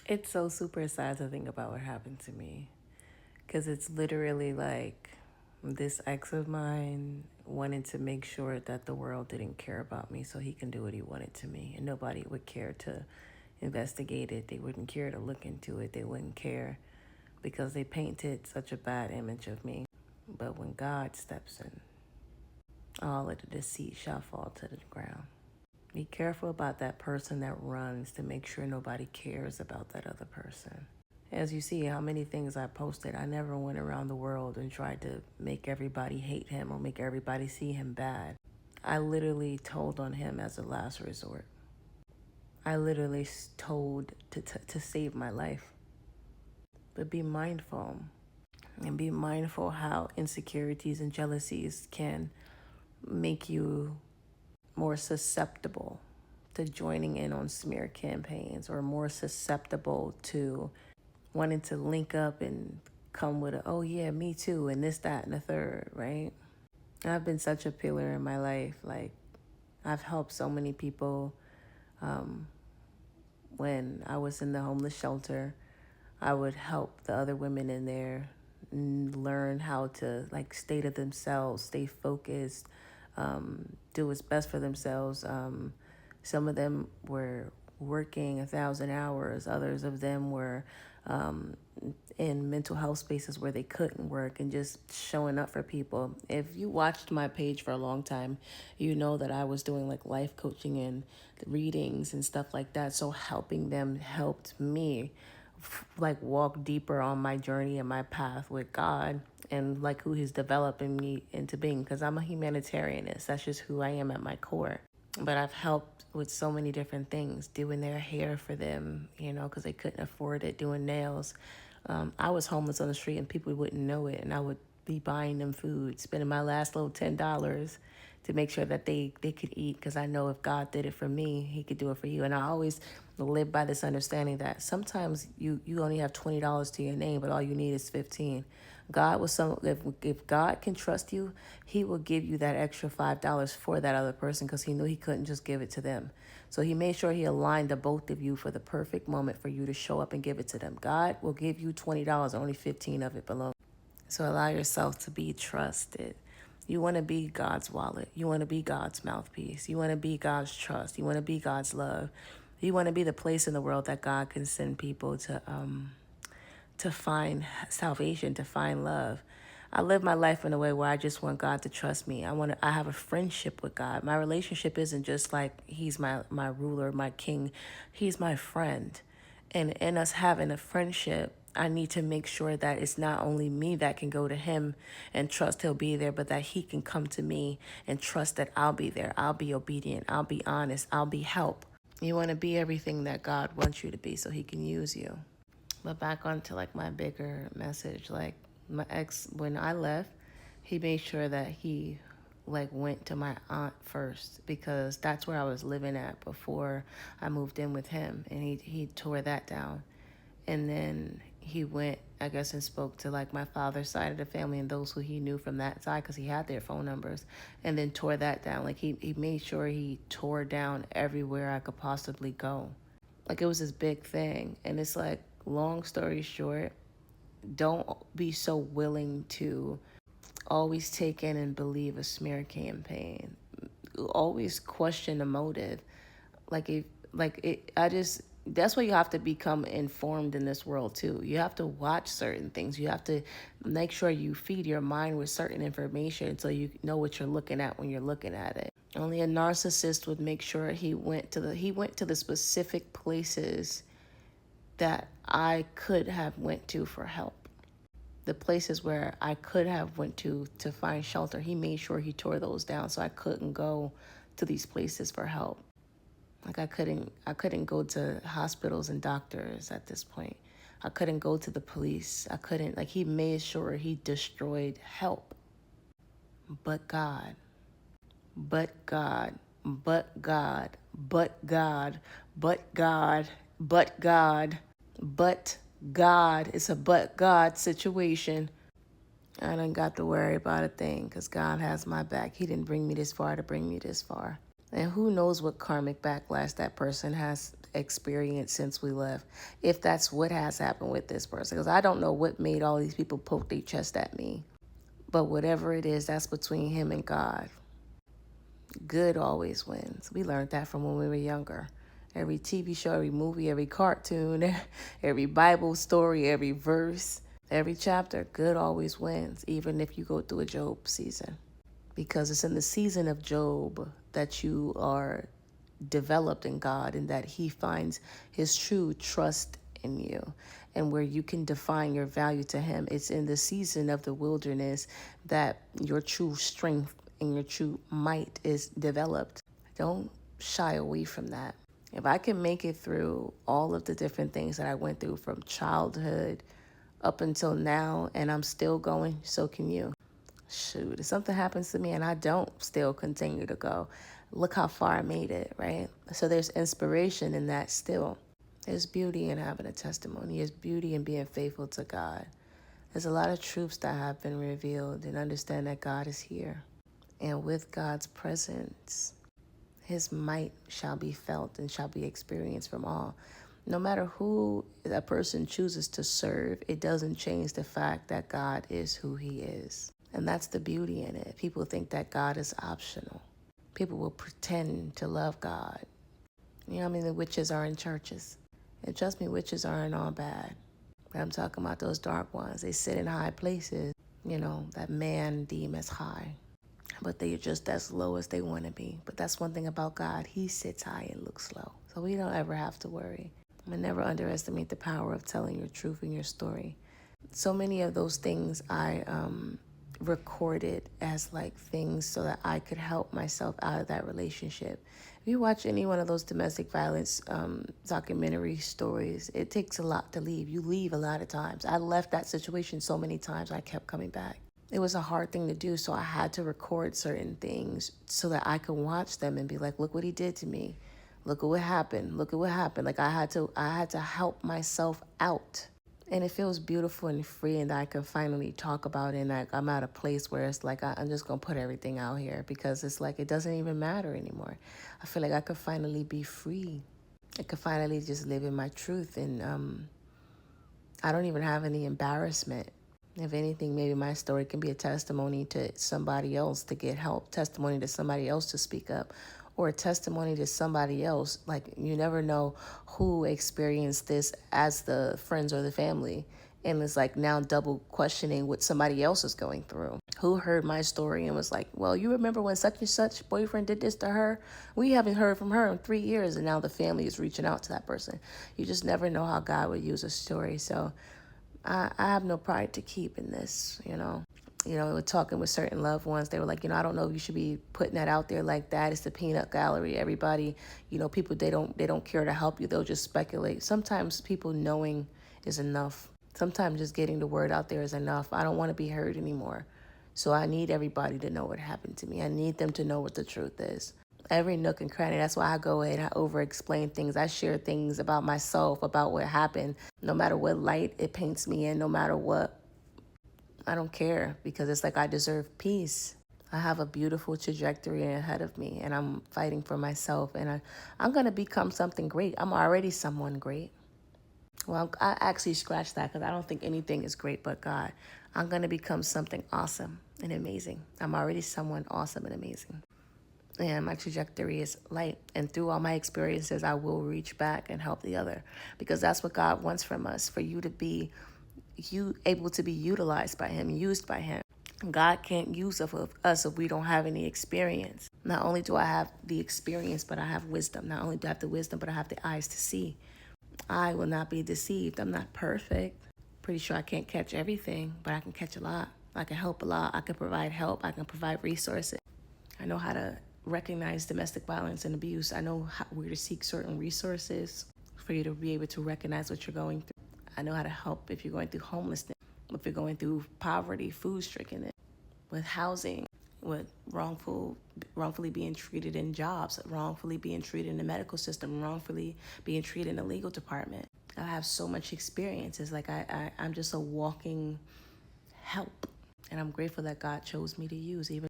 It's so super sad to think about what happened to me. Because it's literally like this ex of mine wanted to make sure that the world didn't care about me so he can do what he wanted to me. And nobody would care to investigate it. They wouldn't care to look into it. They wouldn't care because they painted such a bad image of me. But when God steps in, all of the deceit shall fall to the ground. Be careful about that person that runs to make sure nobody cares about that other person. As you see how many things I posted, I never went around the world and tried to make everybody hate him or make everybody see him bad. I literally told on him as a last resort. I literally told to save my life. But be mindful and be mindful how insecurities and jealousies can make you more susceptible to joining in on smear campaigns or more susceptible to wanting to link up and come with a, oh yeah, me too, and this, that, and the third, right? I've been such a pillar in my life. Like, I've helped so many people. When I was in the homeless shelter, I would help the other women in there learn how to like stay to themselves, stay focused, do what's best for themselves. Some of them were working 1,000 hours. Others of them were in mental health spaces where they couldn't work and just showing up for people. If you watched my page for a long time, you know that I was doing like life coaching and readings and stuff like that. So helping them helped me like walk deeper on my journey and my path with God and like who he's developing me into being, because I'm a humanitarianist. That's just who I am at my core. But I've helped with so many different things, doing their hair for them, you know, because they couldn't afford it, doing nails. I was homeless on the street and people wouldn't know it, and I would be buying them food, spending my last little $10 to make sure that they could eat, because I know if God did it for me, he could do it for you. And I always live by this understanding that sometimes you only have $20 to your name, but all you need is 15. God was some if God can trust you, he will give you that extra $5 for that other person, because he knew he couldn't just give it to them. So he made sure he aligned the both of you for the perfect moment for you to show up and give it to them. God will give you $20, only 15 of it belongs. So allow yourself to be trusted. You want to be God's wallet. You want to be God's mouthpiece. You want to be God's trust. You want to be God's love. You want to be the place in the world that God can send people to find salvation, to find love. I live my life in a way where I just want God to trust me. I have a friendship with God. My relationship isn't just like he's my ruler, my king. He's my friend. And in us having a friendship, I need to make sure that it's not only me that can go to him and trust he'll be there, but that he can come to me and trust that I'll be there. I'll be obedient. I'll be honest. I'll be help. You want to be everything that God wants you to be so he can use you. But back onto like my bigger message, like my ex, when I left, he made sure that he like went to my aunt first, because that's where I was living at before I moved in with him, and he tore that down. And then he went, I guess, and spoke to like my father's side of the family and those who he knew from that side, because he had their phone numbers, and then tore that down. Like he made sure he tore down everywhere I could possibly go. Like it was this big thing. And it's like, long story short, don't be so willing to always take in and believe a smear campaign. Always question the motive. Like if like it I just that's why you have to become informed in this world too. You have to watch certain things. You have to make sure you feed your mind with certain information so you know what you're looking at when you're looking at it. Only a narcissist would make sure he went to the specific places that I could have went to for help. The places where I could have went to find shelter, he made sure he tore those down so I couldn't go to these places for help. Like I couldn't go to hospitals and doctors at this point. I couldn't go to the police. I couldn't, like, he made sure he destroyed help. But God, but God, but God, but God, but God, but God, but God. It's a but God situation. I done got to worry about a thing because God has my back. He didn't bring me this far to bring me this far. And who knows what karmic backlash that person has experienced since we left, if that's what has happened with this person. Because I don't know what made all these people poke their chest at me. But whatever it is, that's between him and God. Good always wins. We learned that from when we were younger. Every TV show, every movie, every cartoon, every Bible story, every verse, every chapter, good always wins, even if you go through a Job season. Because it's in the season of Job that you are developed in God and that he finds his true trust in you and where you can define your value to him. It's in the season of the wilderness that your true strength and your true might is developed. Don't shy away from that. If I can make it through all of the different things that I went through from childhood up until now and I'm still going, so can you. Shoot, if something happens to me and I don't still continue to go, look how far I made it, right? So there's inspiration in that still. There's beauty in having a testimony. There's beauty in being faithful to God. There's a lot of truths that have been revealed, and understand that God is here. And with God's presence, his might shall be felt and shall be experienced from all. No matter who a person chooses to serve, it doesn't change the fact that God is who he is. And that's the beauty in it. People think that God is optional. People will pretend to love God. You know what I mean? The witches are in churches. And trust me, witches aren't all bad. But I'm talking about those dark ones. They sit in high places, that man deem as high. But they are just as low as they want to be. But that's one thing about God. He sits high and looks low. So we don't ever have to worry. And never underestimate the power of telling your truth and your story. So many of those things I recorded as like things so that I could help myself out of that relationship. If you watch any one of those domestic violence documentary stories, it takes a lot to leave. You leave a lot of times. I left that situation so many times, I kept coming back. It was a hard thing to do, so I had to record certain things so that I could watch them and be like, look what he did to me. Look at what happened. Look at what happened. Like I had to help myself out. And it feels beautiful and free, and I can finally talk about it. And I'm at a place where it's like I'm just going to put everything out here because it's like it doesn't even matter anymore. I feel like I could finally be free. I could finally just live in my truth. And I don't even have any embarrassment. If anything, maybe my story can be a testimony to somebody else to get help, testimony to somebody else to speak up, or a testimony to somebody else. Like, you never know who experienced this as the friends or the family. And it's like now double questioning what somebody else is going through. Who heard my story and was like, well, you remember when such and such boyfriend did this to her? We haven't heard from her in 3 years. And now the family is reaching out to that person. You just never know how God would use a story. So I have no pride to keep in this, we're talking with certain loved ones. They were like, I don't know if you should be putting that out there like that. It's the peanut gallery. Everybody, people, they don't care to help you. They'll just speculate. Sometimes people knowing is enough. Sometimes just getting the word out there is enough. I don't want to be heard anymore. So I need everybody to know what happened to me. I need them to know what the truth is. Every nook and cranny. That's why I go ahead and I over-explain things. I share things about myself, about what happened. No matter what light it paints me in, no matter what, I don't care, because it's like I deserve peace. I have a beautiful trajectory ahead of me, and I'm fighting for myself, and I'm going to become something great. I'm already someone great. Well, I actually scratched that because I don't think anything is great but God. I'm going to become something awesome and amazing. I'm already someone awesome and amazing. And my trajectory is light. And through all my experiences, I will reach back and help the other. Because that's what God wants from us, for you to be able to be utilized by him, used by him. God can't use us if we don't have any experience. Not only do I have the experience, but I have wisdom. Not only do I have the wisdom, but I have the eyes to see. I will not be deceived. I'm not perfect. Pretty sure I can't catch everything, but I can catch a lot. I can help a lot. I can provide help. I can provide resources. I know how to recognize domestic violence and abuse. I know where to seek certain resources for you to be able to recognize what you're going through. I know how to help if you're going through homelessness, if you're going through poverty, food stricken, with housing, with wrongfully being treated in jobs, wrongfully being treated in the medical system, wrongfully being treated in the legal department. I have so much experience. It's like I'm just a walking help. And I'm grateful that God chose me to use, even